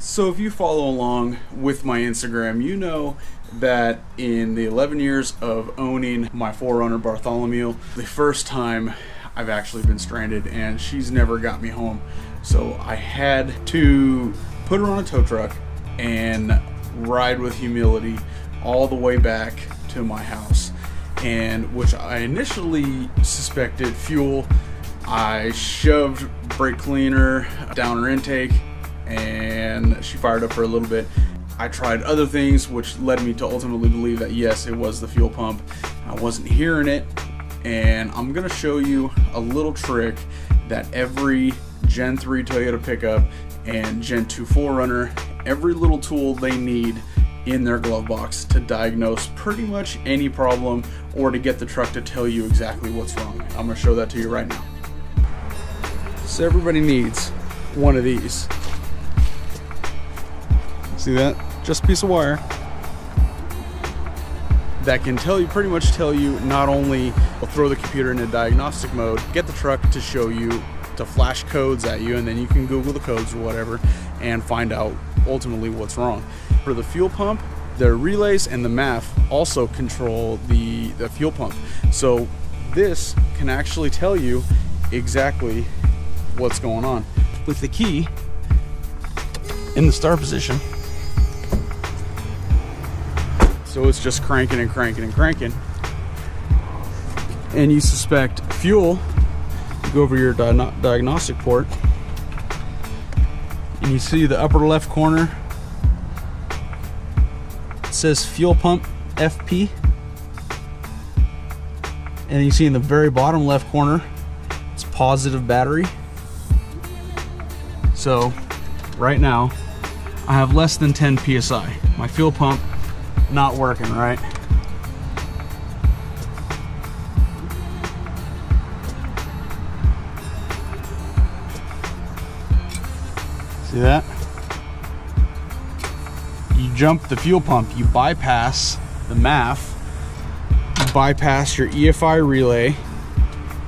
So if you follow along with my Instagram, you know that in the 11 years of owning my 4runner Bartholomew, the first time I've actually been stranded and she's never got me home. So I had to put her on a tow truck and ride with humility all the way back to my house, and which I initially suspected fuel. I shoved brake cleaner down her intake and she fired up for a little bit. I tried other things which led me to ultimately believe that yes, it was the fuel pump. I wasn't hearing it, and I'm gonna show you a little trick that every Gen 3 Toyota pickup and Gen 2 4runner, every little tool they need in their glove box to diagnose pretty much any problem or to get the truck to tell you exactly what's wrong. I'm gonna show that to you right now. So everybody needs one of these. See that? Just a piece of wire that can pretty much tell you not only throw the computer into diagnostic mode, get the truck to show you, to flash codes at you, and then you can Google the codes or whatever and find out ultimately what's wrong. For the fuel pump, the relays and the MAF also control the fuel pump. So this can actually tell you exactly what's going on. With the key in the start position, so it's just cranking and cranking and cranking, and you suspect fuel, you go over your diagnostic port and you see the upper left corner, it says fuel pump FP, and you see in the very bottom left corner it's positive battery. So right now I have less than 10 psi. My fuel pump not working right. See that? You jump the fuel pump, you bypass the MAF, you bypass your EFI relay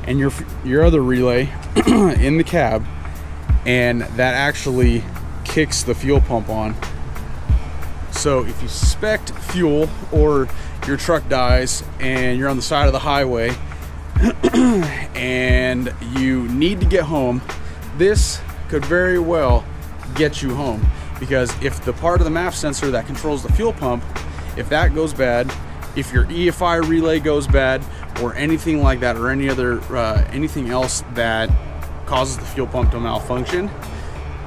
and your other relay in the cab, and that actually kicks the fuel pump on. So if you suspect fuel or your truck dies and you're on the side of the highway and you need to get home, this could very well get you home, because if the part of the MAF sensor that controls the fuel pump, if that goes bad, if your EFI relay goes bad or anything like that, or any other anything else that causes the fuel pump to malfunction,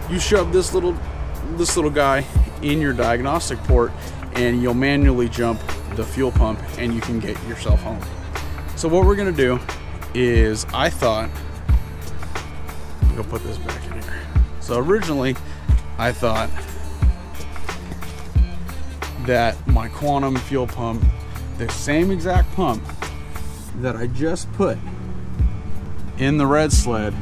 you shove this little guy in your diagnostic port and you'll manually jump the fuel pump and you can get yourself home. So what we're gonna do is, I thought, I'm gonna put this back in here. So originally I thought that my Quantum fuel pump, the same exact pump that I just put in the red sled,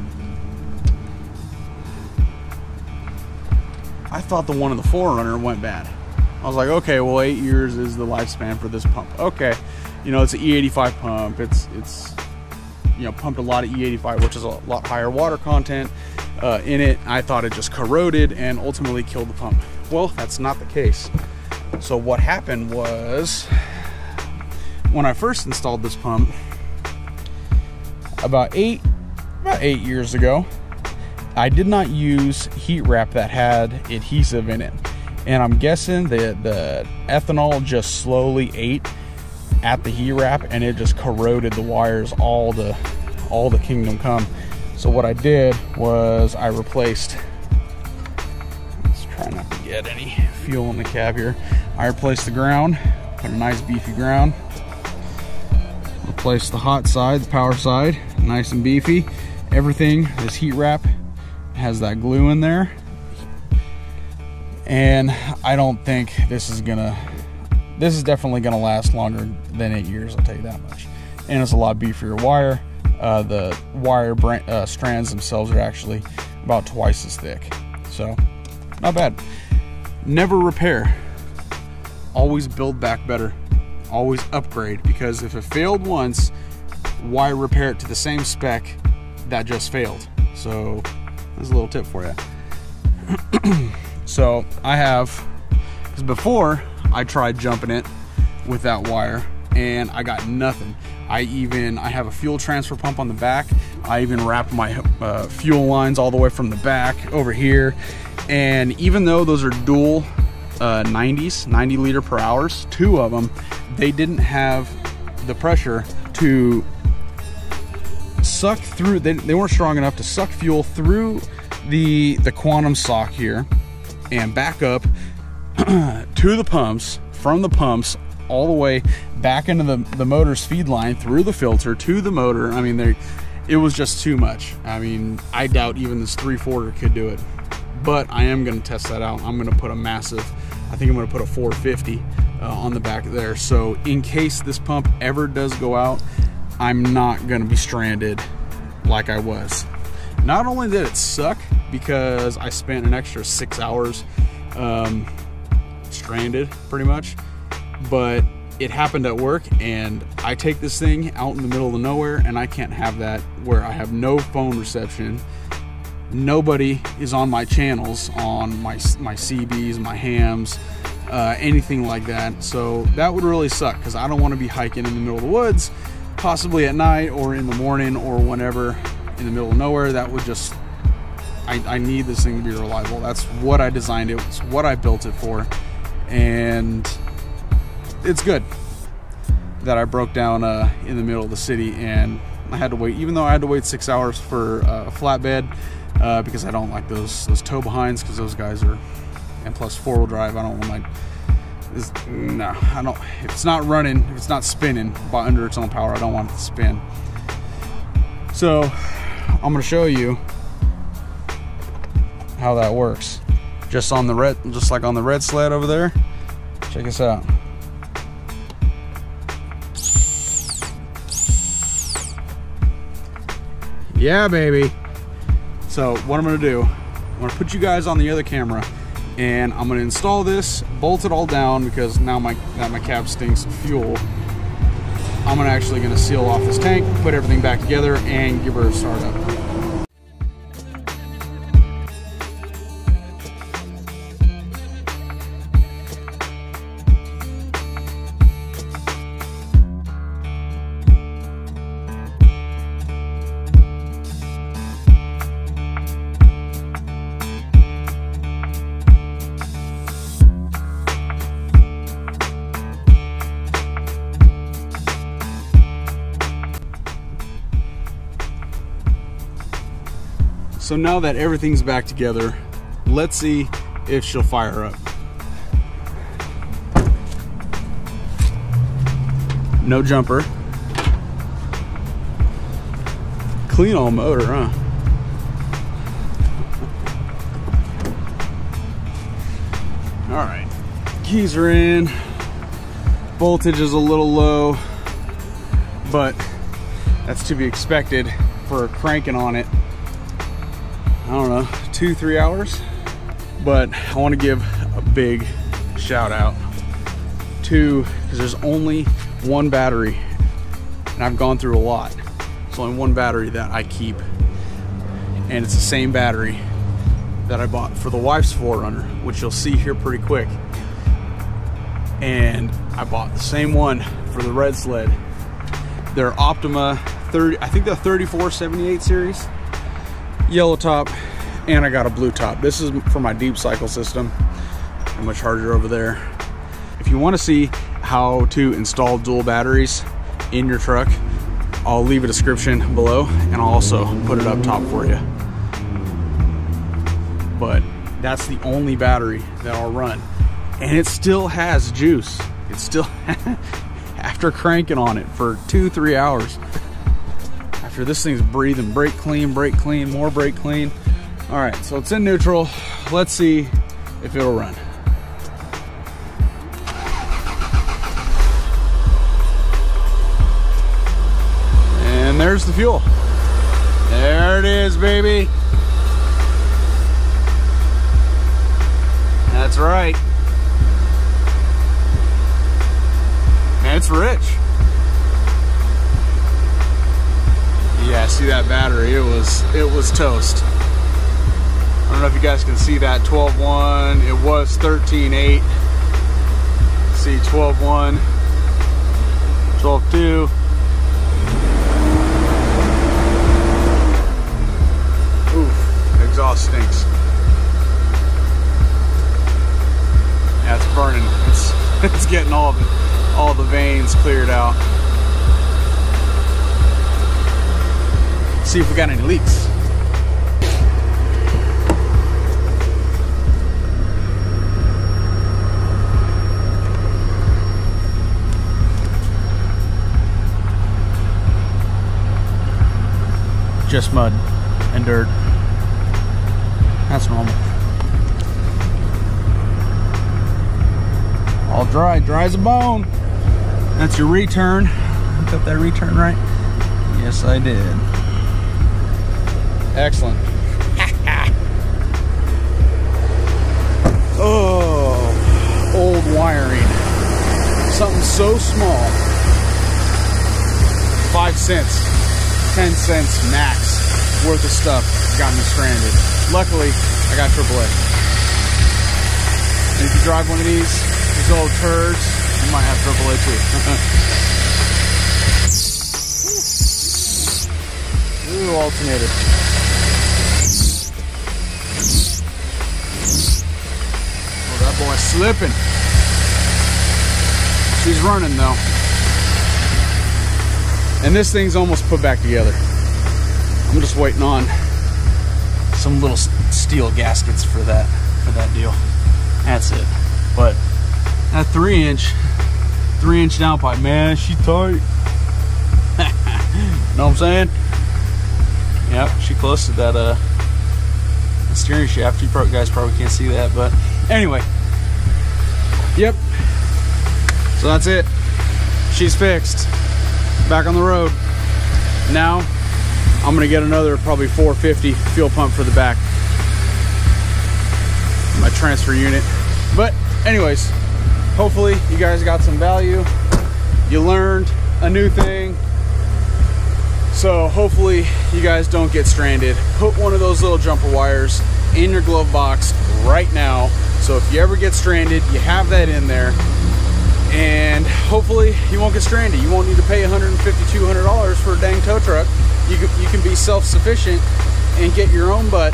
I thought the one in the 4runner went bad. I was like, okay, well, 8 years is the lifespan for this pump. Okay, you know, it's an E85 pump. It's you know, pumped a lot of E85, which is a lot higher water content in it. I thought it just corroded and ultimately killed the pump. Well, that's not the case. So what happened was, when I first installed this pump about eight years ago, I did not use heat wrap that had adhesive in it, and I'm guessing that the ethanol just slowly ate at the heat wrap and it just corroded the wires all the kingdom come. So what I did was I replaced, let's try not to get any fuel in the cab here, I replaced the ground, put a nice beefy ground, replaced the hot side, the power side, nice and beefy. Everything, this heat wrap has that glue in there, and I don't think this is definitely gonna last longer than 8 years, I'll tell you that much. And it's a lot beefier wire. The wire strands themselves are actually about twice as thick, so not bad. Never repair, always build back better, always upgrade, because if it failed once, why repair it to the same spec that just failed? So there's a little tip for you. So I have, because before I tried jumping it with that wire and I got nothing. I have a fuel transfer pump on the back. I even wrapped my fuel lines all the way from the back over here. And even though those are dual 90s, 90 liter per hours, two of them, they didn't have the pressure to suck through. They weren't strong enough to suck fuel through the quantum sock here and back up to the pumps, from the pumps all the way back into the motor's feed line, through the filter to the motor. I mean, it was just too much. I mean, I doubt even this 3/4 could do it, but I am going to test that out. I'm going to put a massive, I think I'm going to put a 450 on the back there, so in case this pump ever does go out, I'm not going to be stranded like I was. Not only did it suck because I spent an extra 6 hours stranded pretty much, but it happened at work, and I take this thing out in the middle of nowhere, and I can't have that where I have no phone reception. Nobody is on my channels, on my CBs, my hams, anything like that. So that would really suck, because I don't want to be hiking in the middle of the woods, possibly at night or in the morning or whenever, in the middle of nowhere. That would just, I need this thing to be reliable. That's what I designed it. It's what I built it for, and it's good that I broke down in the middle of the city, and I had to wait, even though I had to wait 6 hours for a flatbed, because I don't like those tow behinds, because those guys are, and plus 4-wheel drive, I don't want no, I don't, if it's not running, if it's not spinning by under its own power, I don't want it to spin. So I'm going to show you how that works. Just like on the red sled over there. Check this out. Yeah, baby. So what I'm gonna do, I'm gonna put you guys on the other camera, and I'm gonna install this, bolt it all down, because now my cab stinks of fuel. I'm actually gonna seal off this tank, put everything back together, and give her a start up. So now that everything's back together, let's see if she'll fire up. No jumper. Clean old motor, huh? All right, keys are in. Voltage is a little low, but that's to be expected for cranking on it. I don't know, 2-3 hours. But I want to give a big shout out to, because there's only one battery, and I've gone through a lot. There's only one battery that I keep, and it's the same battery that I bought for the wife's 4Runner, which you'll see here pretty quick. And I bought the same one for the red sled. They're Optima 30, I think the 3478 series. Yellow top, and I got a blue top. This is for my deep cycle system and my charger over there. If you want to see how to install dual batteries in your truck, I'll leave a description below, and I'll also put it up top for you. But that's the only battery that I'll run, and it still has juice. It's still after cranking on it for 2-3 hours. After this thing's breathing brake clean, more brake clean. All right, so it's in neutral. Let's see if it'll run. And there's the fuel. There it is, baby. That's right. And it's rich. Yeah, see that battery, it was toast. I don't know if you guys can see that 12.1. It was 13.8. See 12.1, 12.2. Oof, exhaust stinks. Yeah, it's burning. It's getting all the veins cleared out. See if we got any leaks. Just mud and dirt. That's normal. All dry, dry as a bone. That's your return. Got that return right? Yes, I did. Excellent. Oh, old wiring. Something so small. 5 cents. 10 cents max worth of stuff got me stranded. Luckily, I got AAA. And if you drive one of these old turds, you might have AAA too. Ooh, alternator. Oh, that boy's slipping. She's running though. And this thing's almost put back together. I'm just waiting on some little steel gaskets for that deal. That's it. But that 3-inch downpipe, man, she tight. Know what I'm saying? Yep, she close to that steering shaft. You guys probably can't see that, but anyway. Yep. So that's it. She's fixed. Back on the road. Now I'm gonna get another probably 450 fuel pump for the back, my transfer unit. But anyways, hopefully you guys got some value. You learned a new thing. So hopefully you guys don't get stranded. Put one of those little jumper wires in your glove box right now. So if you ever get stranded, you have that in there. And hopefully you won't get stranded. You won't need to pay $150, $200 for a dang tow truck. You can be self-sufficient and get your own butt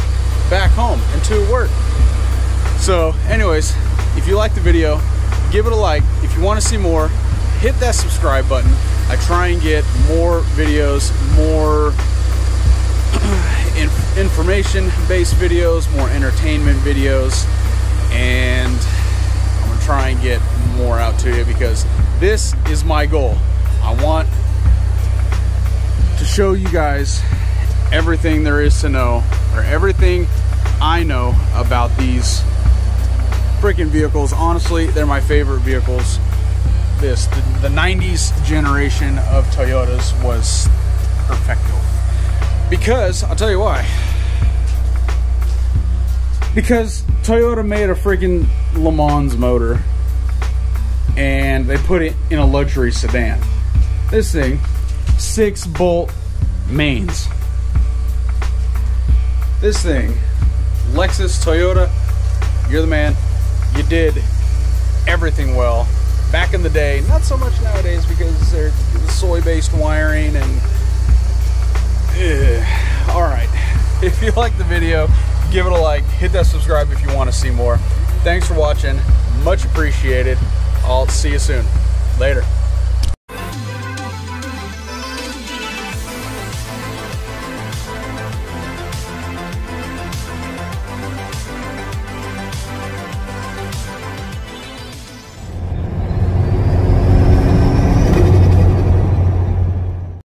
back home and to work. So anyways, if you like the video, give it a like. If you want to see more, hit that subscribe button. I try and get more videos, more information-based videos, more entertainment videos, and I'm gonna try and get more out to you because this is my goal. I want to show you guys everything there is to know, or everything I know about these freaking vehicles. Honestly, they're my favorite vehicles. The 90s generation of Toyotas was perfecto. Because, I'll tell you why. Because Toyota made a freaking Le Mans motor and they put it in a luxury sedan. This thing, 6-bolt mains. This thing, Lexus, Toyota, you're the man. You did everything well. Back in the day, not so much nowadays because they're soy-based wiring and alright. If you like the video, give it a like, hit that subscribe if you want to see more. Thanks for watching, much appreciated. I'll see you soon. Later.